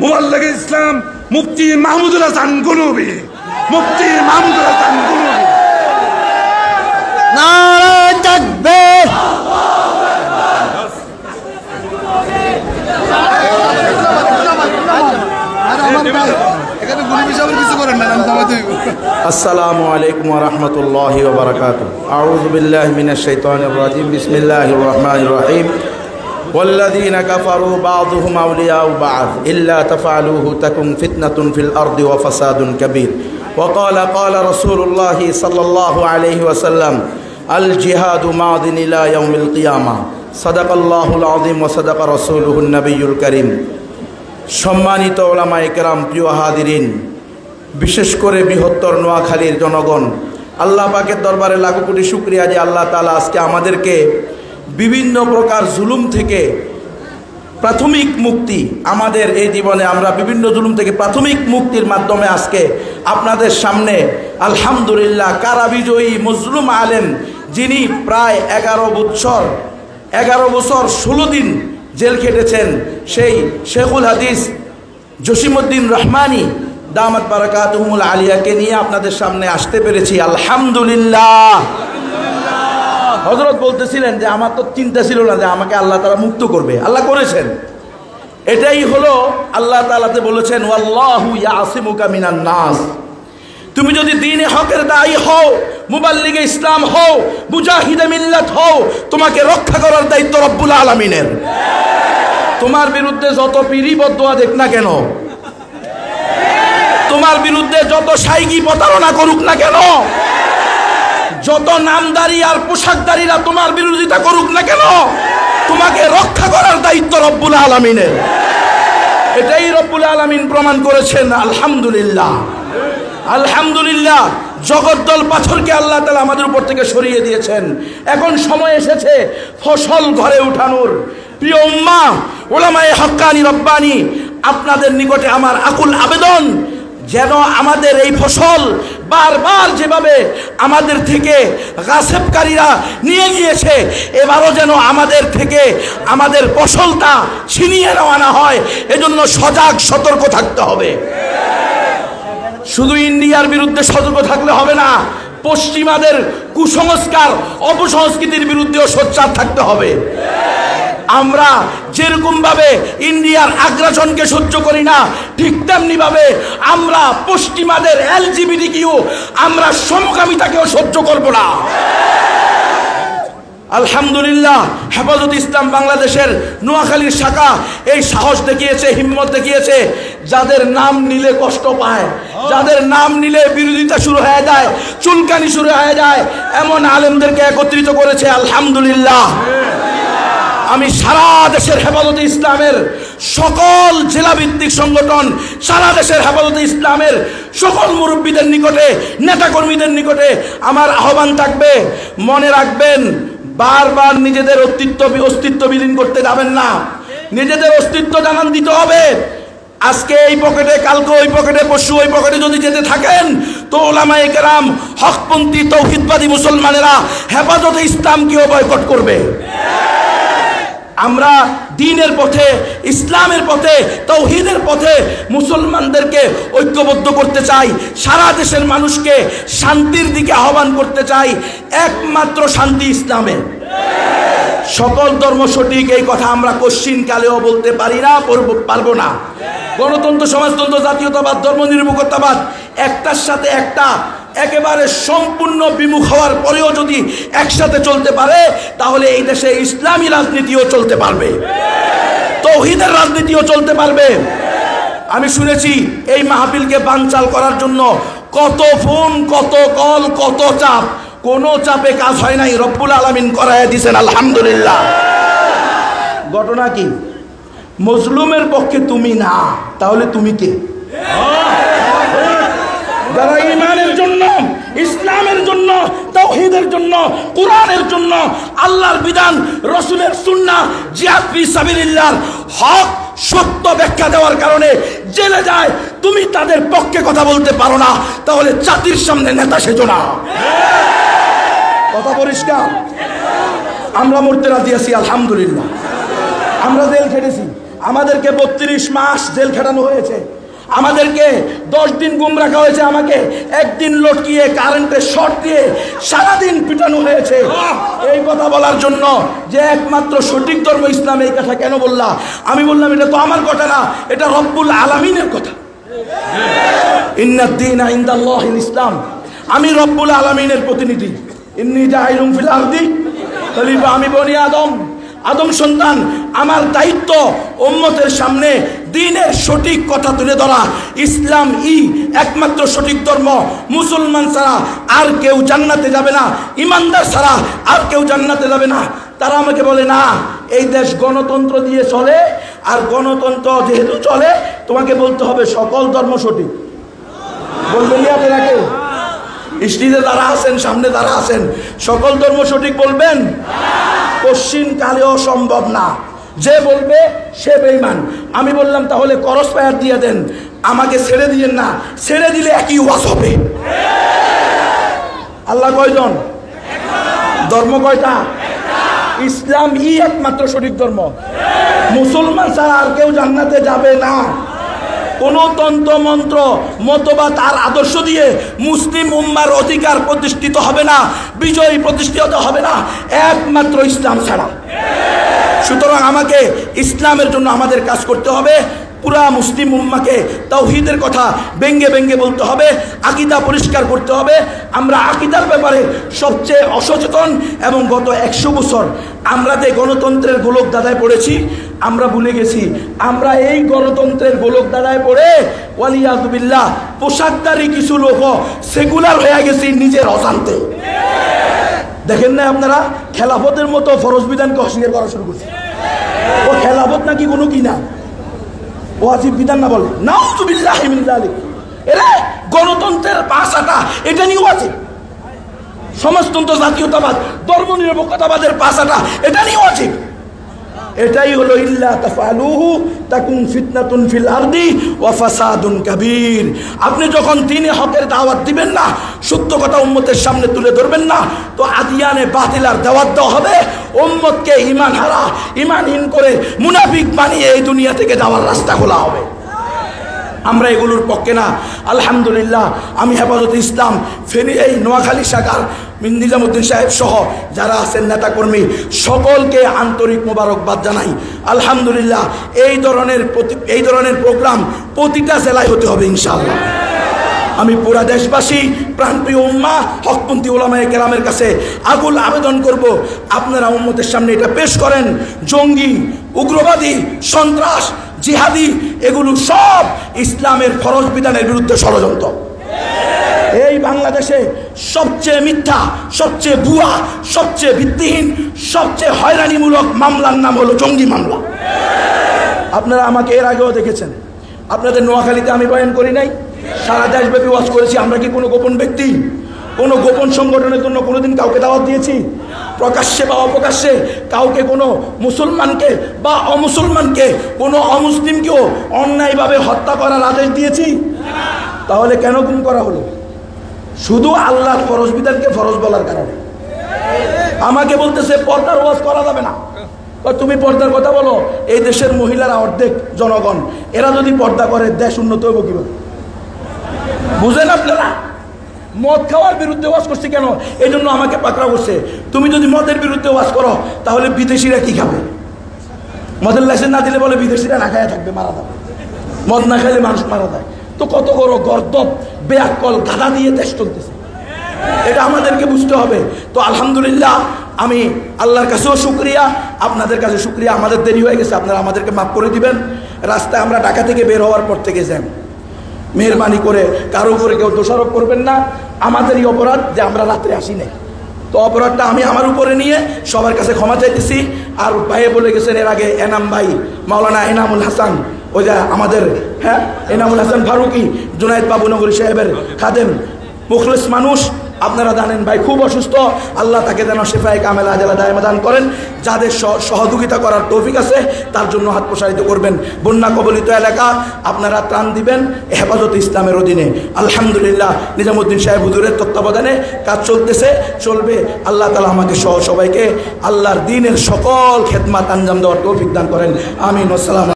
মুবাল্লিগ ইসলাম মুফতি মাহমুদুল হাসান গনবী, মুফতি মাহমুদুল হাসান গনবী। নারে তাকবীর। আসসালামু আলাইকুম ওয়া রাহমাতুল্লাহি ওয়া বারাকাতুহু। আউযু বিল্লাহি মিনাশ শাইতানির রাজিম। বিসমিল্লাহির রহমানির রহিম। ওয়াল্লাযীনা কাফারু বা'দুহুম আউলিয়াউ বা'দ ইল্লা তাফআলুহু তাকুন ফিতনাতুন ফিল আরদি ওয়া ফাসাদুন কাবীর। ওয়া ক্বালা রাসূলুল্লাহি সাল্লাল্লাহু আলাইহি ওয়াসাল্লাম আল জিহাদু মাদিন ইলা ইয়াউমিল কিয়ামাহ। সাদাকাল্লাহুল আযীম ওয়া সাদাকা রাসূলুহুন নবিয়্যুল কারীম। সম্মানিত ওলামায়ে কেরাম, প্রিয় হাজিরিন, বিশেষ করে বৃহত্তর নোয়াখালীর জনগণ, আল্লাহ পাকের দরবারে লাখো কোটি শুকরিয়া যে আল্লাহ তাআলা আজকে আমাদেরকে বিভিন্ন প্রকার জুলুম থেকে প্রাথমিক মুক্তি, আমাদের এই জীবনে আমরা বিভিন্ন জুলুম থেকে প্রাথমিক মুক্তির মাধ্যমে আজকে আপনাদের সামনে আলহামদুলিল্লাহ কারা বিজয়ী মজলুম আলেম, যিনি প্রায় 11 বছর 16 দিন জেল খেটেছেন, সেই শেখুল হাদিস জসিমউদ্দিন রহমানী দামাত বারাকাতুহুমুল আলিয়াকে নিয়ে আপনাদের সামনে আসতে পেরেছি। আলহামদুলিল্লাহ। হযরত বলতেছিলেন যে আমার তো চিন্তা ছিল না যে আমাকে আল্লাহ তাআলা মুক্ত করবে, আল্লাহ করেছেন। এটাই হলো আল্লাহ তাআলাতে বলেছেন ওয়াল্লাহু ইয়াসিমুকা মিনান নাস। তুমি যদি দ্বীনে হকের দায়ী হও, মুবাল্লিগে ইসলাম হও, মুজাহিদে মিল্লাত হও, তোমাকে রক্ষা করার দায়িত্ব রব্বুল আলামিনের। তোমার বিরুদ্ধে যত পীরি বদদুয়া দেখ না কেন, তোমার বিরুদ্ধে যত শাইগি প্রতারণা করুক না কেন, যত নামদারি আর পোশাকদারিরা তোমার বিরোধিতা করুক না কেন, তোমাকে রক্ষা করার দায়িত্ব রব্বুল আলামিনের। এটাই রব্বুল আলামিন প্রমাণ করেছেন। আলহামদুলিল্লাহ, আলহামদুলিল্লাহ। জগদ্দল পাথরকে আল্লাহ তাআলা আমাদের উপর থেকে সরিয়ে দিয়েছেন। এখন সময় এসেছে ফসল ঘরে উঠানোর। প্রিয় উম্মাহ, উলামায়ে হক্কানি রব্বানি, আপনাদের নিকটে আমার আকুল আবেদন, যেন আমাদের এই ফসল বারবার যেভাবে আমাদের থেকে গাসেবকারীরা নিয়ে গিয়েছে, এবারও যেন আমাদের থেকে আমাদের ফসলটা ছিনিয়ে নেওয়া না হয়, এজন্য সজাগ সতর্ক থাকতে হবে। শুধু ইন্ডিয়ার বিরুদ্ধে সতর্ক থাকলে হবে না, পশ্চিমাদের কুসংস্কার অপসংস্কৃতির বিরুদ্ধেও সোচ্চার থাকতে হবে। আমরা যেরকম ভাবে ইন্ডিয়ার আগ্রাসনকে সহ্য করি না, ঠিক তেমনি ভাবে আমরা পশ্চিমাদের এলজিবিটিকিউ, আমরা সমকামিতাকেও সহ্য করব না। আলহামদুলিল্লাহ, হেফাজত ইসলাম বাংলাদেশের নোয়াখালীর শাখা এই সাহস দেখিয়েছে, হিম্মত দেখিয়েছে। যাদের নাম নিলে কষ্ট পায়, যাদের নাম নিলে বিরোধিতা শুরু হয়ে যায়, চুলকানি শুরু হয়ে যায়, এমন আলেমদেরকে একত্রিত করেছে। আলহামদুলিল্লাহ। আমি সারা দেশের হেফাজতে ইসলামের সকল জেলা ভিত্তিক সংগঠন, সারা দেশের হেফাজতে ইসলামের সকল মুরব্বীদের নিকটে, নেতাকর্মীদের নিকটে আমার আহ্বান থাকবে, মনে রাখবেন, বারবার নিজেদের অস্তিত্ব বিলীন করতে যাবেন না, নিজেদের অস্তিত্ব জানান দিতে হবে। আজকে এই পকেটে, কালকে ওই পকেটে, পরশু ওই পকেটে যদি যেতে থাকেন, তো ওলামায়ে কেরাম, হকপন্থী তৌহিদবাদী মুসলমানেরা হেফাজতে ইসলামকেও বয়কট করবে। আমরা দ্বীনের পথে, ইসলামের পথে, তাওহীদের পথে মুসলমানদেরকে ঐক্যবদ্ধ করতে চাই, সারা দেশের মানুষকে শান্তির দিকে আহ্বান করতে চাই। একমাত্র শান্তি ইসলামে। সকল ধর্ম সঠিক, এই কথা আমরা কোশ্চিন কালেও বলতে পারি না, পারবো না। গণতন্ত্র, সমাজতন্ত্র, জাতীয়তাবাদ, ধর্মনিরপেক্ষতাবাদ একটার সাথে একটা একেবারে সম্পূর্ণ বিমুখ হওয়ার পরেও যদি একসাথে চলতে পারে, তাহলে এই দেশে ইসলামী রাজনীতিও চলতে পারবে, তাওহীদের রাজনীতিও চলতে পারবে। আমি শুনেছি এই মাহফিলকে বানচাল করার জন্য কত ফোন, কত কল, কত চাপ, কোনো চাপে কাজ হয় নাই, রব্বুল আলামিন করায় দিয়েছেন। আলহামদুলিল্লাহ। ঘটনা কি? মজলুমের পক্ষে তুমি না, তাহলে তুমি কে? যারা ঈমানের জন্য, ইসলামের জন্য, তাওহীদের জন্য, কোরআনের জন্য, আল্লাহর বিধান, রাসূলের সুন্নাহ, জিহাদ ফি সাবিলিল্লাহর হক সত্য ব্যাখ্যা দেওয়ার কারণে জেলে যায়, তুমি তাদের পক্ষে কথা বলতে পারো না, তাহলে জাতির সামনে নেতা সেজো না। কথা পরিষ্কার? আমরা মরতে রাজি আছি। আলহামদুলিল্লাহ। আমরা জেল খেটেছি, আমাদেরকে 32 মাস জেল খাটানো হয়েছে, আমাদেরকে 10 দিন গুম রাখা হয়েছে, আমাকে একদিন লটকিয়ে কারেন্টের শর্ট দিয়ে সারাদিন পিটানো হয়েছে। এই কথা বলার জন্য যে একমাত্র সঠিক ধর্ম ইসলাম, এই কথা কেন বললা? আমি বললাম এটা তো আমার কথা না, এটা রব্বুল আলামিনের কথা। ইন্নাদ-দীনা ইনদাল্লাহিল ইসলাম। আমি রব্বুল আলামিনের প্রতিনিধি। ইন্নী জাইলুম ফিল আরদি খলিফা। আমি বনি আদম সন্তান। আমার দায়িত্ব উম্মতের সামনে দ্বীনের সঠিক কথা তুলে ধরা। ইসলাম একমাত্র সঠিক ধর্ম। মুসলমান ছাড়া আর কেউ জান্নাতে যাবে না, ইমানদার ছাড়া আর কেউ জান্নাতে যাবে না। তারা আমাকে বলে না, এই দেশ গণতন্ত্র দিয়ে চলে, আর গণতন্ত্র যেহেতু চলে তোমাকে বলতে হবে সকল ধর্ম সঠিক। বলবেন আপনারা কেউ? স্টেজে যারা আছেন, সামনে যারা আছেন, সকল ধর্ম সঠিক বলবেন? পশ্চিম কালেও সম্ভব না। যে বলবে সে বেঈমান। আমি বললাম তাহলে করস ফায়ার দিয়ে দেন, আমাকে ছেড়ে দিয়েন না। ছেড়ে দিলে একই ওয়াজ হবে। আল্লাহ কয়জন? ধর্ম কয়টা? ইসলাম একমাত্র সঠিক ধর্ম। মুসলমান ছাড়া আর কেউ জান্নাতে যাবে না। কোন তন্ত্র মন্ত্র মতবাদ আর আদর্শ দিয়ে মুসলিম উম্মার অধিকার প্রতিষ্ঠিত হবে না, বিজয় প্রতিষ্ঠিত হবে না, একমাত্র ইসলাম ছাড়া। সুতরাং আমাকে ইসলামের জন্য আমাদের কাজ করতে হবে। পুরা মুসলিম উম্মাকে তাওহীদের কথা ব্যঙ্গে ব্যঙ্গে বলতে হবে, আকীদা পরিষ্কার করতে হবে। আমরা আকীদার ব্যাপারে সবচেয়ে অসচেতন, এবং গত 100 বছর আমরা যে গণতন্ত্রের গোলক দাদায় পড়েছি, আমরা ভুলে গেছি আমরা এই গণতন্ত্রের গোলক দাদায় পড়ে ওয়ালিয়াযু বিল্লাহ পোশাকদারি কিছু লোক সেকুলার হয়ে গেছি নিজের অজান্তে। দেখেন না আপনারা, খেলাফতের মতো ফরজ বিধানকে অস্বীকার করা শুরু করছে। ও খেলাফত নাকি কোনো কি না, ওয়াজিব বিধান না বলে। নাউযুবিল্লাহি মিন যালিক। এরা গণতন্ত্রের পাশাটা এটা নিয়ে ওয়াজিব। সমাজতন্ত্র, জাতীয়তাবাদ, ধর্মনিরপেক্ষতাবাদের পাশাটা এটা নিয়ে ওয়াজিব। এটাই হলো ইল্লা তাফআলুহু তাকুন ফিতনাতুন ফিল আরদি ওয়া ফাসাদুন কাবীর। আপনি যখন দ্বীনে হকের দাওয়াত দিবেন না, সত্য কথা উম্মতের সামনে তুলে ধরবেন না, তো আদিয়ানে বাতিলার দাওয়াত দেওয়া হবে। উম্মতকে ঈমান হারা, ঈমানহীন করে মুনাফিক বানিয়ে এই দুনিয়া থেকে যাওয়ার রাস্তা খোলা হবে। আমরা এগুলোর পক্ষে না। আলহামদুলিল্লাহ, আমি হেফাজতে ইসলাম ফেনী এই নোয়াখালী শাখার নিজামুদ্দিন সাহেব সহ যারা আছেন নেতাকর্মী, সকলকে আন্তরিক মোবারকবাদ জানাই। আলহামদুলিল্লাহ, এই ধরনের প্রোগ্রাম প্রতিটা জেলায় হতে হবে ইনশাআল্লাহ। আমি পুরা দেশবাসী, প্রাণপ্রিয় উম্মাহ, হকপন্থী ওলামায়ে কেরামের কাছে আকুল আবেদন করব, আপনারা উম্মতের সামনে এটা পেশ করেন। জঙ্গি, উগ্রবাদী, সন্ত্রাস, জিহাদি, এগুলো সব ইসলামের ফরজ বিধানের বিরুদ্ধে ষড়যন্ত্র। এই বাংলাদেশে সবচেয়ে মিথ্যা, সবচেয়ে ভুয়া, সবচেয়ে ভিত্তিহীন, সবচেয়ে হয়রানিমূলক মামলার নাম হলো জঙ্গি মামলা। আপনারা আমাকে এর আগেও দেখেছেন। আপনাদের নোয়াখালীতে আমি বয়ান করি নাই, সারা দেশব্যাপী ওয়াজ করেছি। আমরা কি কোনো গোপন ব্যক্তি, কোনো গোপন সংগঠনের জন্য কোনোদিন কাউকে দাওয়াত দিয়েছি? প্রকাশ্যে বা অপ্রকাশ্যে কাউকে, কোনো মুসলমানকে বা অমুসলমানকে, কোনো অমুসলিমকেও অন্যায়ভাবে হত্যা করার আদেশ দিয়েছি? তাহলে কেন গুম করা হলো? শুধু আল্লাহর ফরজ বিধানকে ফরজ বলার কারণে। আমাকে বলতেছে পর্দার ওয়াজ করা যাবে না। তুমি পর্দার কথা বলো, এই দেশের মহিলারা অর্ধেক জনগণ, এরা যদি পর্দা করে দেশ উন্নত হইব কিভাবে? বুঝেন আপনারা? মদ খাওয়ার বিরুদ্ধে ওয়াজ করছি কেন? এই জন্য আমাকে পাকড়াও করছে। তুমি যদি মদের বিরুদ্ধে ওয়াজ করো, তাহলে বিদেশিরা কি খাবে? মদের লাইসেন্স না দিলে বলে বিদেশিরা না খায় থাকবে, মারা যাবে। মদ না খাইলে মানুষ মারা যায়। তো কত বড় গর্দব, বেয়াক্কল, গাধা দিয়ে দেশ চলতেছে, এটা আমাদেরকে বুঝতে হবে। তো আলহামদুলিল্লাহ, আমি আল্লাহর কাছেও শুকরিয়া, আপনাদের কাছে শুকরিয়া। আমাদের দেরি হয়ে গেছে, আপনারা আমাদেরকে মাফ করে দিবেন। রাস্তায় আমরা ঢাকা থেকে বের হওয়ার পর থেকে যান, মেহরবানি করে কারো উপরে কেউ দোষারোপ করবেন না। আমাদেরই অপরাধ যে আমরা রাত্রে আসি নাই। তো অপরাধটা আমি আমার উপরে নিয়ে সবার কাছে ক্ষমা চাইতেছি। আর ভাইয়ে বলে গেছেন এর আগে, এনাম ভাই, মাওলানা এনামুল হাসান, ওই যে আমাদের এনামুল হাসান ফারুকি, জুনায়েদ বাবুনগরী সাহেবের খাদেম, মুখলিস মানুষ। আপনারা জানেন ভাই খুব অসুস্থ, আল্লাহ তাকে যেন শিফায়ে কামেলা আজলা দায়েমা দান করেন। যাদের সহযোগিতা করার তৌফিক আছে তার জন্য হাত প্রসারিত করবেন। বন্যা কবলিত এলাকা আপনারা ত্রাণ দিবেন হেফাজতে ইসলামের অধীনে। আলহামদুলিল্লাহ, নিজামুদ্দিন সাহেব হুজুরের তত্ত্বাবধানে কাজ চলতেছে, চলবে। আল্লাহ তাআলা আমাকে সহ সবাইকে আল্লাহর দ্বীনের সকল খেদমাত আঞ্জাম দেওয়ার তৌফিক দান করেন। আমিন। আসসালাম।